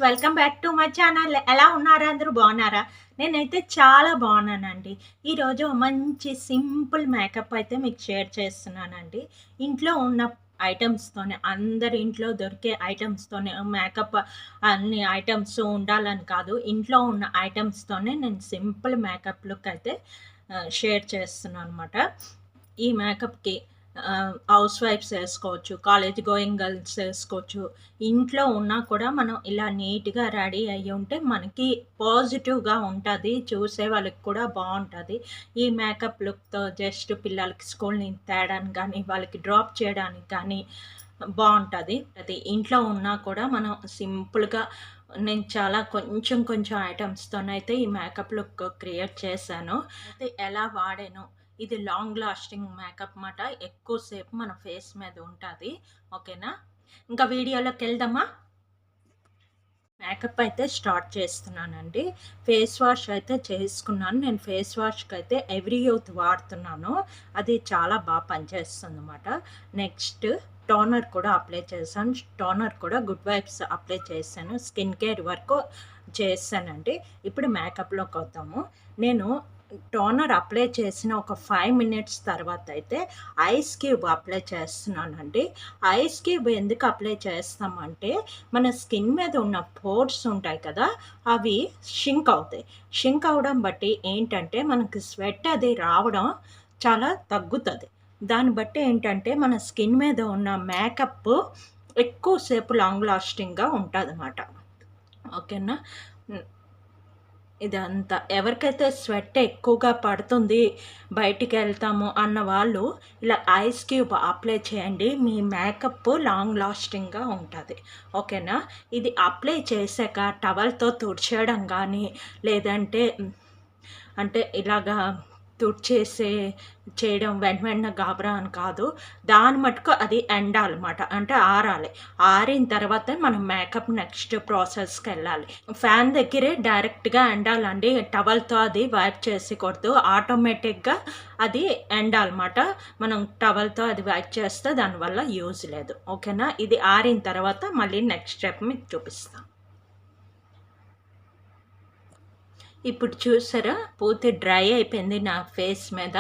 Welcome back to my channel. ఎలా ఉన్నారు? అందరూ బాగున్నారా? నేనైతే చాలా బాగున్నానండి. ఈరోజు మంచి సింపుల్ మేకప్ అయితే మీకు షేర్ చేస్తున్నానండి. ఇంట్లో ఉన్న ఐటమ్స్‌తోనే, అందరి ఇంట్లో దొరికే ఐటమ్స్‌తోనే మేకప్ అన్ని ఐటమ్స్ ఉండాలని కాదు. ఇంట్లో ఉన్న ఐటమ్స్‌తోనే నేను సింపుల్ మేకప్ లుక్ అయితే షేర్ చేస్తున్నాను అనమాట. ఈ మేకప్‌కి హౌస్ వైఫ్స్ ఏసుకోవచ్చు. కాలేజ్ గోయింగ్ గర్ల్స్ ఏసుకోవచ్చు. ఇంట్లో ఉన్నా కూడా మనం ఇలా నీట్‌గా రెడీ అయ్యుంటే మనకి పాజిటివ్‌గా ఉంటది. చూసే వాళ్ళకి కూడా బావుంటది. ఈ మేకప్ లుక్‌తో జస్ట్ పిల్లలకి స్కూల్ నుంచి తేడానికి గానీ, వాళ్ళకి డ్రాప్ చేయడానికి కానీ బావుంటది. అది ఇంట్లో ఉన్నా కూడా మనం సింపుల్‌గా నేను చాలా కొంచెం కొంచెం ఐటమ్స్‌తోనైతే ఈ మేకప్ లుక్ క్రియేట్ చేశాను. అయితే ఎలా వాడాను, ఇది లాంగ్ లాస్టింగ్ మేకప్ మాట. ఎక్కువ సేపు మన ఫేస్ మీద ఉంటది. ఓకేనా? ఇంకా వీడియోలోకెళ్దామా? మేకప్ అయితే స్టార్ట్ చేస్తున్నానండి. ఫేస్ వాష్ అయితే చేసుకున్నాను. నేను ఫేస్ వాష్‌కైతే ఎవ్రీ యూత్ వాడుతున్నాను. అది చాలా పనిచేస్తుందన్నమాట. నెక్స్ట్ టోనర్ కూడా అప్లై చేశాను. టోనర్ కూడా గుడ్ వైబ్స్ అప్లై చేశాను. స్కిన్ కేర్ వరకు చేశానండి. ఇప్పుడు మేకప్‌లోకొద్దాము. నేను టోనర్ అప్లై చేసిన ఒక 5 మినిట్స్ తర్వాత అయితే ఐస్ క్యూబ్ అప్లై చేస్తున్నానండి. ఐస్ క్యూబ్ ఎందుకు అప్లై చేస్తామంటే, మన స్కిన్ మీద ఉన్న పోర్స్ ఉంటాయి కదా, అవి షింక్ అవుతాయి. షింక్ అవ్వడం బట్టి ఏంటంటే, మనకి స్వెట్ అది రావడం చాలా తగ్గుతది. దాన్ని బట్టి ఏంటంటే, మన స్కిన్ మీద ఉన్న మేకప్ ఎక్కువ సేపు లాంగ్ లాస్టింగ్‌గా ఉంటదనమాట. ఓకేనా? హ్మ్. ఇదంతా ఎవరికైతే స్వెట్ ఎక్కువగా పడుతుంది, బయటికెళ్తాము అన్న వాళ్ళు ఇలా ఐస్ క్యూబ్ అప్లై చేయండి. మీ మేకప్ లాంగ్ లాస్టింగ్‌గా ఉంటది. ఓకేనా? ఇది అప్లై చేశాక టవల్‌తో తుడిచేయడం గానీ, లేదంటే అంటే ఇలాగా తుడిచేసే చేయడం వెంటనే గాబరా అని కాదు. దాని మటుకు అది ఎండాలమాట. అంటే ఆరాలి. ఆరిన తర్వాతే మనం మేకప్ నెక్స్ట్ ప్రాసెస్‌కెళ్ళాలి. ఫ్యాన్ దగ్గరే డైరెక్ట్‌గా ఎండాలండి. టవల్‌తో అది వైప్ చేసేయకూడదు. ఆటోమేటిక్‌గా అది ఎండాలమాట. మనం టవల్‌తో అది వైప్ చేస్తే దానివల్ల యూజ్ లేదు. ఓకేనా? ఇది ఆరిన తర్వాత మళ్ళీ నెక్స్ట్ స్టెప్ మీకు చూపిస్తా. ఇప్పుడు చూసారా? పూర్తి డ్రై అయిపోయింది నా ఫేస్ మీద.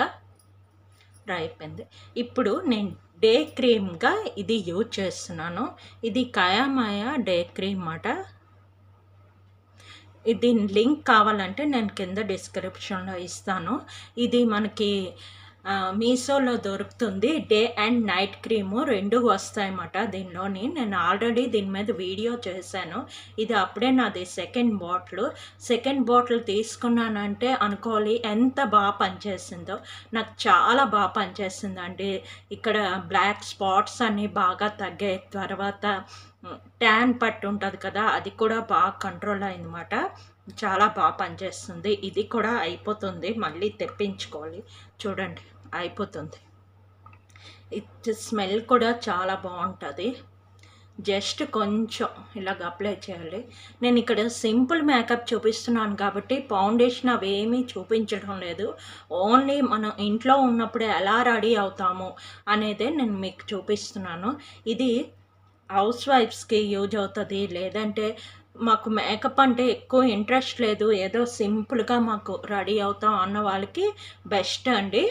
డ్రై అయిపోయింది. ఇప్పుడు నేను డే క్రీమ్‌గా ఇది యూజ్ చేస్తున్నాను. ఇది కయామాయ డే క్రీమ్ మాట. దీని లింక్ కావాలంటే నేను కింద డిస్క్రిప్షన్‌లో ఇస్తాను. ఇది మనకి మీషోలో దొరుకుతుంది. డే అండ్ నైట్ క్రీము 2 వస్తాయన్నమాట దీనిలోని. నేను ఆల్రెడీ దీని మీద వీడియో చేశాను. ఇది అప్పుడే నాది సెకండ్ బాటిలు. సెకండ్ బాటిల్ తీసుకున్నానంటే అనుకోవాలి ఎంత పనిచేసిందో. నాకు చాలా పనిచేసిందండి. ఇక్కడ బ్లాక్ స్పాట్స్ అన్నీ బాగా తగ్గాయి. తర్వాత ట్యాన్ పట్టు ఉంటది కదా, అది కూడా బాగా కంట్రోల్ అయిందన్నమాట. చాలా పనిచేస్తుంది. ఇది కూడా అయిపోతుంది. మళ్ళీ తెప్పించుకోవాలి. చూడండి అయిపోతుంది. ఇది స్మెల్ కూడా చాలా బావుంటది. జస్ట్ కొంచెం ఇలాగ అప్లై చేయాలి. నేను ఇక్కడ సింపుల్ మేకప్ చూపిస్తున్నాను కాబట్టి ఫౌండేషన్ అవేమీ చూపించడం లేదు. ఓన్లీ మనం ఇంట్లో ఉన్నప్పుడు ఎలా రెడీ అవుతాము అనేదే నేను మీకు చూపిస్తున్నాను. ఇది హౌస్ వైఫ్స్‌కి యూజ్ అవుతది. లేదంటే మాకు మేకప్ అంటే ఎక్కువ ఇంట్రెస్ట్ లేదు, ఏదో సింపుల్‌గా మాకు రెడీ అవుతాం అన్న వాళ్ళకి బెస్ట్ అండి.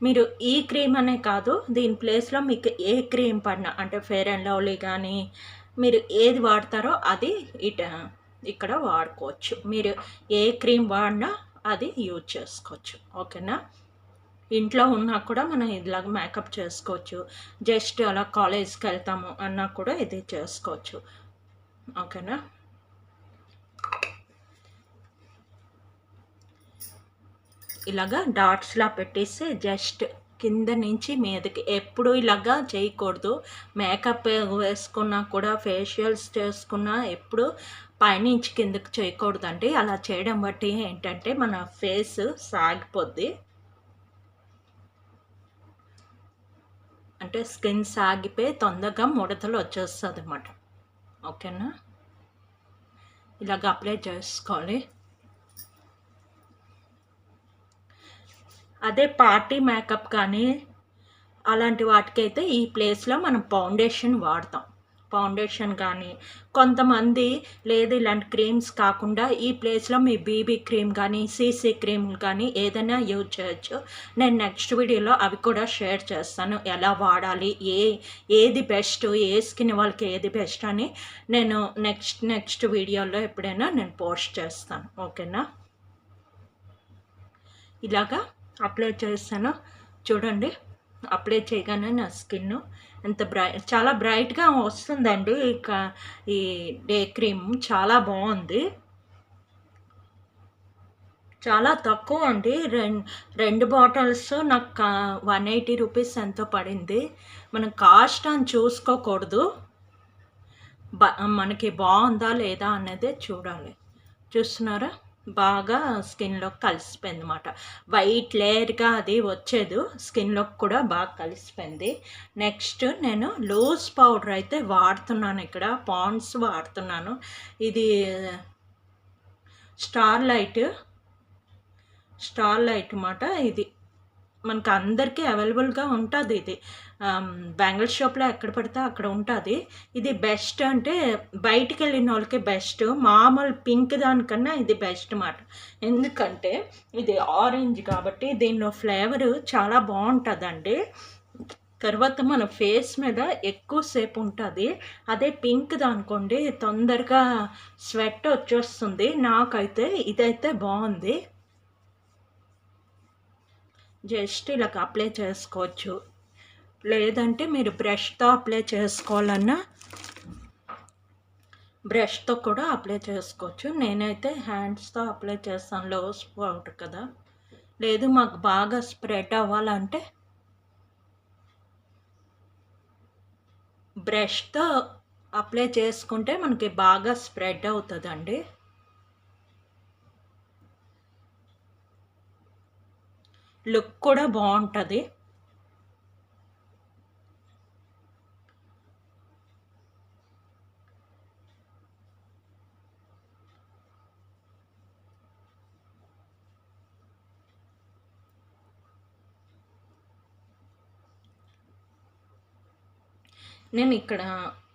మీరు ఈ క్రీమ్ అనే కాదు, దీని ప్లేస్‌లో మీకు ఏ క్రీమ్ పడినా అంటే ఫెయిర్ అండ్ లవ్లీ గానీ, మీరు ఏది వాడతారో అది ఇక్కడ వాడుకోవచ్చు. మీరు ఏ క్రీమ్ వాడినా అది యూజ్ చేసుకోవచ్చు. ఓకేనా? ఇంట్లో ఉన్నా కూడా మనం ఇలాగ మేకప్ చేసుకోవచ్చు. జస్ట్ అలా కాలేజ్‌కెళ్తాము అన్నా కూడా ఇది చేసుకోవచ్చు. ఓకేనా? ఇలాగా డాట్స్‌లా పెట్టేసి జస్ట్ కింద నుంచి మీదకి ఎప్పుడు ఇలాగా చేయకూడదు. మేకప్ వేసుకున్నా కూడా, ఫేషియల్స్ చేసుకున్నా ఎప్పుడు పైనుంచి కిందకి చేయకూడదండి. అలా చేయడం బట్టి ఏంటంటే మన ఫేస్ సాగిపోద్ది. అంటే స్కిన్ సాగిపోయి తొందరగా ముడతలు వచ్చేస్తదన్నమాట. ఓకేనా? ఇలాగ అప్లై చేసుకోవాలి. అదే పార్టీ మేకప్ కానీ అలాంటి వాటికైతే ఈ ప్లేస్‌లో మనం ఫౌండేషన్ వాడతాం. ఫౌండేషన్ కానీ, కొంతమంది లేదు ఇలాంటి క్రీమ్స్ కాకుండా ఈ ప్లేస్‌లో మీ బీబీ క్రీమ్ కానీ, సీసీ క్రీమ్‌లు కానీ ఏదైనా యూజ్ చేయొచ్చు. నేను నెక్స్ట్ వీడియోలో అవి కూడా షేర్ చేస్తాను. ఎలా వాడాలి, ఏది బెస్ట్, ఏ స్కిన్ వాళ్ళకి ఏది బెస్ట్ అని నేను నెక్స్ట్ వీడియోలో ఎప్పుడైనా నేను పోస్ట్ చేస్తాను. ఓకేనా? ఇలాగా అప్లై చేస్తాను. చూడండి, అప్లై చేయగానే నా స్కిన్ ఎంత చాలా బ్రైట్‌గా వస్తుందండి. ఈ డే క్రీమ్ చాలా బావుంది. చాలా తక్కువ అండి. 2 బాటిల్స్ నాకు 180 రూపీస్ ఎంతో పడింది. మనం కాస్ట్ అని చూసుకోకూడదు. మనకి బావుందా లేదా అన్నదే చూడాలి. చూస్తున్నారా? బాగా స్కిన్‌లోకి కలిసిపోయిందన్నమాట. వైట్ లేయర్‌గా అది వచ్చేదు. స్కిన్‌లోకి కూడా బాగా కలిసిపోయింది. నెక్స్ట్ నేను లూజ్ పౌడర్ అయితే వాడుతున్నాను ఇక్కడ. పాండ్స్ వాడుతున్నాను. ఇది స్టార్లైట్ మాట ఇది. మనకు అందరికీ అవైలబుల్‌గా ఉంటది ఇది. బ్యాంగిల్ షాప్‌లో ఎక్కడ పడితే అక్కడ ఉంటది. ఇది బెస్ట్ అంటే బయటికెళ్ళినోళ్ళకి బెస్ట్. మామూలు పింక్ దానికన్నా ఇది బెస్ట్ మాట. ఎందుకంటే ఇది ఆరెంజ్ కాబట్టి దీనిలో ఫ్లేవరు చాలా బావుంటదండి. తర్వాత మన ఫేస్ మీద ఎక్కువ సేపు ఉంటది. అదే పింక్‌దనుకోండి తొందరగా స్వెట్ వచ్చేస్తుంది. నాకైతే ఇదైతే బావుంది. జస్ట్ ఇలాగ అప్లై చేసుకోవచ్చు. లేదంటే మీరు బ్రష్‌తో అప్లై చేసుకోవాలన్నా బ్రష్‌తో కూడా అప్లై చేసుకోవచ్చు. నేనైతే హ్యాండ్స్‌తో అప్లై చేస్తాను. లూజ్ పౌడర్ కదా! లేదు మాకు బాగా స్ప్రెడ్ అవ్వాలంటే బ్రష్‌తో అప్లై చేసుకుంటే మనకి బాగా స్ప్రెడ్ అవుతదండి. లుక్ కూడా బావుంటది. నేను ఇక్కడ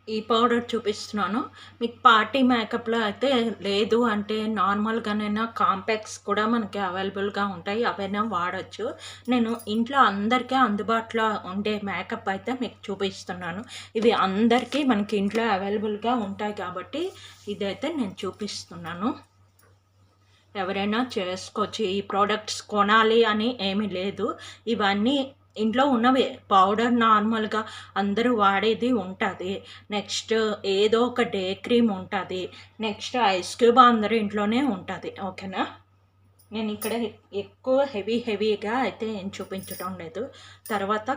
ఈ పౌడర్ చూపిస్తున్నాను. మీకు పార్టీ మేకప్‌లో అయితే లేదు అంటే నార్మల్‌గానైనా కాంపాక్ట్స్ కూడా మనకి అవైలబుల్‌గా ఉంటాయి. అవైనా వాడొచ్చు. నేను ఇంట్లో అందరికీ అందుబాటులో ఉండే మేకప్ అయితే మీకు చూపిస్తున్నాను. ఇవి అందరికీ మనకి ఇంట్లో అవైలబుల్‌గా ఉంటాయి కాబట్టి ఇదైతే నేను చూపిస్తున్నాను. ఎవరైనా చేసుకోవచ్చు. ఈ ప్రొడక్ట్స్ కొనాలి అని ఏమీ లేదు. ఇవన్నీ ఇంట్లో ఉన్నవే. పౌడర్ నార్మల్‌గా అందరూ వాడేది ఉంటది. నెక్స్ట్ ఏదో ఒక డే క్రీమ్ ఉంటది. నెక్స్ట్ ఐస్ క్యూబ్ అందరి ఇంట్లోనే ఉంటది. ఓకేనా? నేను ఇక్కడ ఎక్కువ హెవీగా అయితే ఏం చూపించడం లేదు. తర్వాత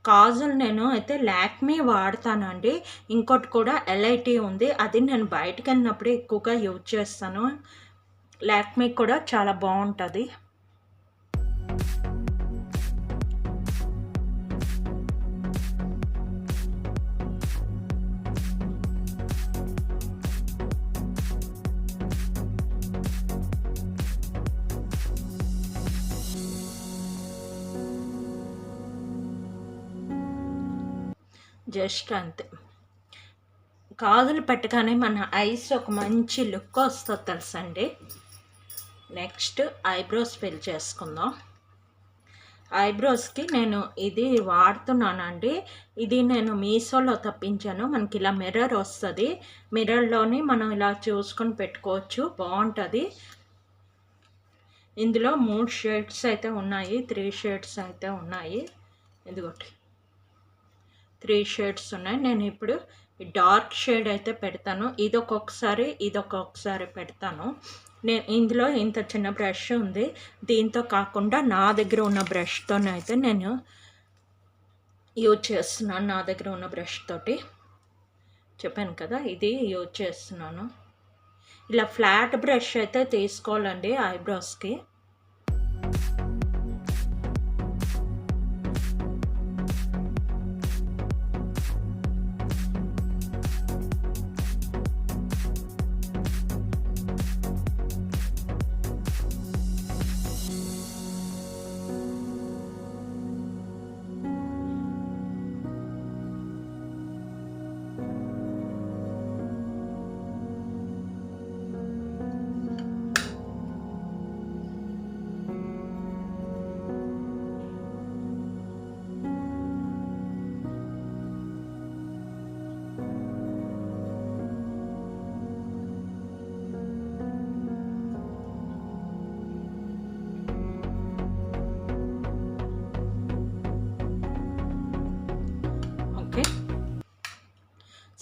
కాజల్ నేను అయితే లాక్మీ వాడతానండి. ఇంకోటి కూడా ఎల్ఐటీ ఉంది. అది నేను బయటికెళ్ళినప్పుడు ఎక్కువగా యూజ్ చేస్తాను. లాక్మీ కూడా చాలా బావుంటది. జస్ట్ అంతే. గాజులు పెట్టగానే మన ఐస్ ఒక మంచి లుక్ వస్తుంది తెలుసండి. నెక్స్ట్ ఐబ్రోస్ ఫిల్ చేసుకుందాం. ఐబ్రోస్కి నేను ఇది వాడుతున్నానండి. ఇది నేను మీషోలో తప్పించాను. మనకి ఇలా మిర్రర్ వస్తుంది. మిర్రర్లోని మనం ఇలా చూసుకొని పెట్టుకోవచ్చు. బాగుంటుంది. ఇందులో 3 షేడ్స్ అయితే ఉన్నాయి. 3 షేడ్స్ అయితే ఉన్నాయి. ఇదిగోటి 3 షేడ్స్ ఉన్నాయి. నేను ఇప్పుడు డార్క్ షేడ్ అయితే పెడతాను. ఇదొక్కొక్కసారి పెడతాను. నేను ఇందులో ఇంత చిన్న బ్రష్ ఉంది. దీంతో కాకుండా నా దగ్గర ఉన్న బ్రష్‌తోనైతే నేను యూజ్ చేస్తున్నాను. నా దగ్గర ఉన్న బ్రష్ తోటి చెప్పాను కదా, ఇది యూజ్ చేస్తున్నాను. ఇలా ఫ్లాట్ బ్రష్ అయితే తీసుకోవాలండి ఐబ్రోస్‌కి.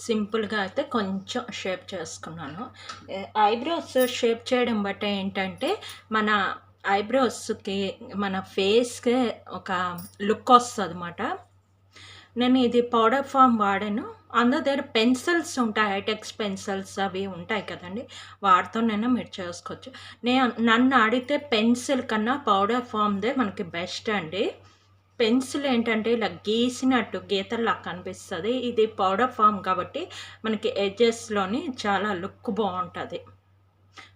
సింపుల్‌గా అయితే కొంచెం షేప్ చేసుకున్నాను. ఐబ్రోస్ షేప్ చేయడం బట్టి ఏంటంటే, మన ఐబ్రోస్‌కి మన ఫేస్‌కే ఒక లుక్ వస్తదనమాట. నేను ఇది పౌడర్ ఫార్మ్ వాడాను. అందరి దగ్గర పెన్సిల్స్ ఉంటాయి. హైటెక్స్ పెన్సిల్స్ అవి ఉంటాయి కదండీ! వాటితోనైనా మీరు చేసుకోవచ్చు. నన్ను అడిగితే పెన్సిల్ కన్నా పౌడర్ ఫార్మ్‌దే మనకి బెస్ట్ అండి. పెన్సిల్ ఏంటంటే ఇలా గీసినట్టు గీతల్లా కనిపిస్తది. ఇది పౌడర్ ఫార్మ్ కాబట్టి మనకి ఎడ్జెస్‌లోని చాలా లుక్ బావుంటది.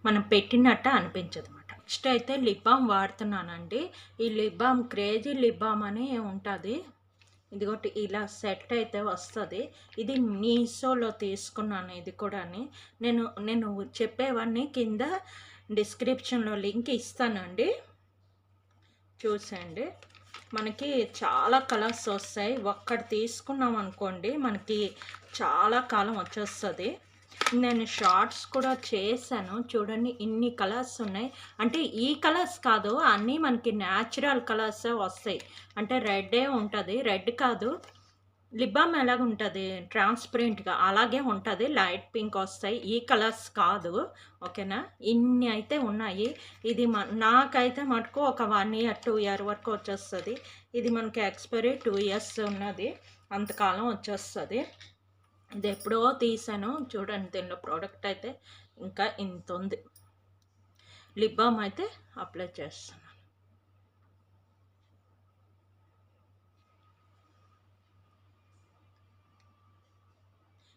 మనం పెట్టినట్టు అనిపించదనమాట. నెక్స్ట్ అయితే లిప్ బామ్ వాడుతున్నానండి. ఈ lip balm crazy lip balm అని ఉంటది. ఇదిగోటి ఇలా సెట్ అయితే వస్తది. ఇది మీషోలో తీసుకున్నాను ఇది కూడాని. నేను నేను చెప్పేవన్నీ కింద డిస్క్రిప్షన్‌లో లింక్ ఇస్తానండి. చూసేయండి. మనకి చాలా కలర్స్ వస్తాయి. ఒక్కటి తీసుకున్నాం అనుకోండి మనకి చాలా కాలం వచ్చేస్తది. నేను షార్ట్స్ కూడా చేశాను. చూడండి ఇన్ని కలర్స్ ఉన్నాయి. అంటే ఈ కలర్స్ కాదు అన్నీ మనకి న్యాచురల్ కలర్సే వస్తాయి. అంటే రెడ్డే ఉంటది. రెడ్ కాదు లిప్ బామ్ ఎలాగుంటది ట్రాన్స్‌పరెంట్‌గా అలాగే ఉంటది. లైట్ పింక్ వస్తాయి. ఈ కలర్స్ కాదు. ఓకేనా? ఇన్ని అయితే ఉన్నాయి. ఇది నాకైతే మటుకు ఒక 1 ఇయర్, 2 ఇయర్ వరకు వచ్చేస్తది. ఇది మనకి ఎక్స్‌పైరీ 2 ఇయర్స్ ఉన్నది. అంతకాలం వచ్చేస్తది. ఇది ఎప్పుడో తీసాను. చూడండి దీనిలో ప్రోడక్ట్ అయితే ఇంకా ఇంతుంది. లిప్ బామ్ అయితే అప్లై చేస్తున్నాను.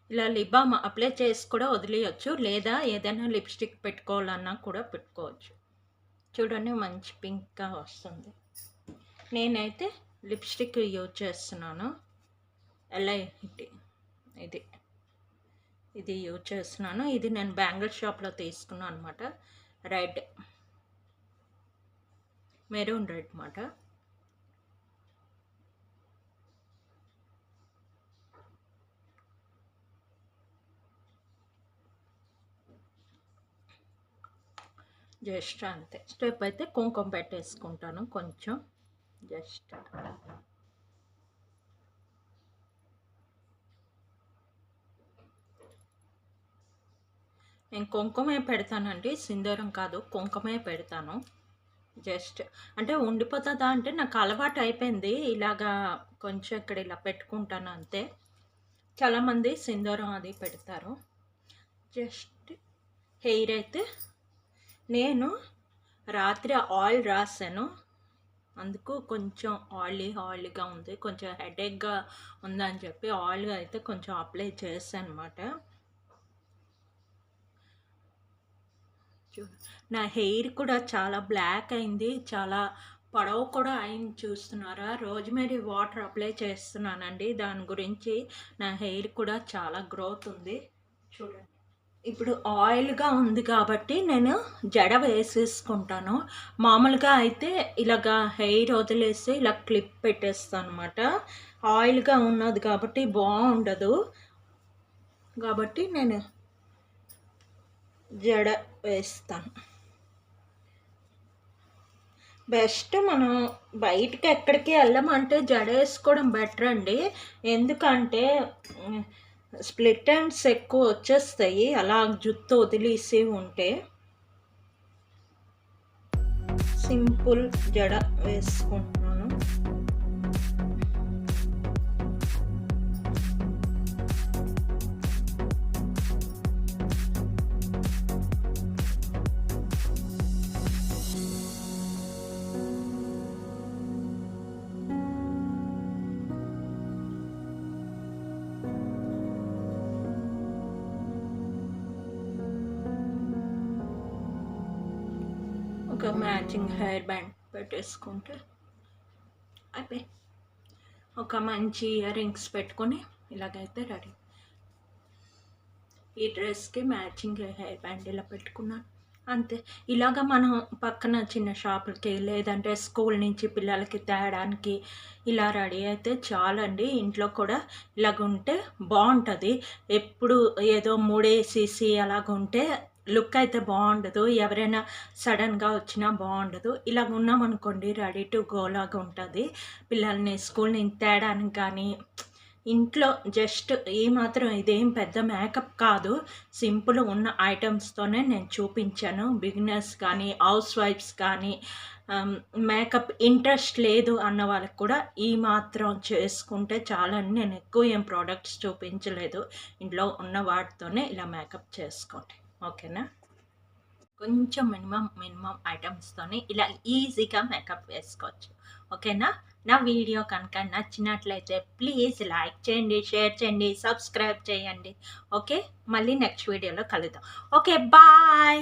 ఇలా లిప్ బామ్ అప్లై చేసి కూడా వదిలేయొచ్చు. లేదా ఏదైనా లిప్‌స్టిక్ పెట్టుకోవాలన్నా కూడా పెట్టుకోవచ్చు. చూడండి మంచి పింక్‌గా వస్తుంది. నేనైతే లిప్‌స్టిక్ యూజ్ చేస్తున్నాను. ఎల్ఐటి ఇది. ఇది యూజ్ చేస్తున్నాను. ఇది నేను బ్యాంగిల్ షాప్‌లో తీసుకున్నాను అనమాట. రెడ్. మెరూన్ రెడ్ మాట. జస్ట్ అంతే. స్టెప్ అయితే కుంకుమ పెట్టేసుకుంటాను కొంచెం. జస్ట్ నేను కుంకుమే పెడతానండి. సింధూరం కాదు. కుంకుమే పెడతాను. జస్ట్ అంటే ఉండిపోతుందా అంటే నాకు అలవాటు అయిపోయింది. ఇలాగా కొంచెం ఇక్కడ ఇలా పెట్టుకుంటాను అంతే. చాలామంది సింధూరం అది పెడతారు. జస్ట్ హెయిర్ అయితే నేను రాత్రి ఆయిల్ రాసాను. అందుకు కొంచెం ఆయిలీగా ఉంది. కొంచెం హెడేక్‌గా ఉందని చెప్పి ఆయిల్ అయితే కొంచెం అప్లై చేశానన్నమాట. నా హెయిర్ కూడా చాలా బ్లాక్ అయింది. చాలా పొడవు కూడా అయింది చూస్తున్నారా? రోజ్‌మేరీ వాటర్ అప్లై చేస్తున్నానండి. దాని గురించి నా హెయిర్ కూడా చాలా గ్రోత్ ఉంది. చూడండి. ఇప్పుడు ఆయిల్‌గా ఉంది కాబట్టి నేను జడ వేసేసుకుంటాను. మామూలుగా అయితే ఇలాగా హెయిర్ వదిలేసి ఇలా క్లిప్ పెట్టేస్తానన్నమాట. ఆయిల్‌గా ఉన్నది కాబట్టి బావుండదు. కాబట్టి నేను జడ వేస్తాను. బెస్ట్ మనం బయటికి ఎక్కడికి వెళ్ళమంటే జడేసుకోవడం బెటర్ అండి. ఎందుకంటే స్ప్లిట్ ఎండ్స్ ఎక్కువ వచ్చేస్తాయి అలా జుట్టు వదిలేసి ఉంటే. సింపుల్ జడ వేసుకుంటున్నాను. ఒక మ్యాచింగ్ హెయిర్ బ్యాండ్ పెట్టేసుకుంటే అయిపోయి ఒక మంచి ఇయర్ రింగ్స్ పెట్టుకొని ఇలాగైతే రెడీ. ఈ డ్రెస్కి మ్యాచింగ్ హెయిర్ బ్యాండ్ ఇలా పెట్టుకున్నాను అంతే. ఇలాగ మనం పక్కన చిన్న షాపులకి లేదంటే స్కూల్ నుంచి పిల్లలకి తేడానికి ఇలా రెడీ అయితే చాలండి. ఇంట్లో కూడా ఇలాగ ఉంటే బాగుంటుంది. ఎప్పుడు ఏదో మూడేసేసి అలాగ ఉంటే లుక్ అయితే బాగుండదు. ఎవరైనా సడన్గా వచ్చినా బాగుండదు. ఇలాగ ఉన్నామనుకోండి రెడీ టు గో లాగా ఉంటుంది. పిల్లల్ని స్కూల్ నుంచి తేడానికి కానీ ఇంట్లో జస్ట్ ఈ మాత్రం ఇదేం పెద్ద మేకప్ కాదు. సింపుల్ ఉన్న ఐటెమ్స్‌తోనే నేను చూపించాను. బిగినర్స్ కానీ, హౌస్ వైఫ్స్ కానీ, మేకప్ ఇంట్రెస్ట్ లేదు అన్న వాళ్ళకి కూడా ఈ మాత్రం చేసుకుంటే చాలని, నేను ఎక్కువ ఏం ప్రొడక్ట్స్ చూపించలేదు. ఇంట్లో ఉన్న వాటితోనే ఇలా మేకప్ చేసుకోండి. ఓకేనా? కొంచెం మినిమం ఐటమ్స్‌తోని ఇలా ఈజీగా మేకప్ వేసుకోవచ్చు. ఓకేనా? నా వీడియో కనుక నచ్చినట్లయితే ప్లీజ్ లైక్ చేయండి, షేర్ చేయండి, సబ్స్క్రైబ్ చేయండి. ఓకే? మళ్ళీ నెక్స్ట్ వీడియోలో కలుద్దాం. ఓకే. బాయ్.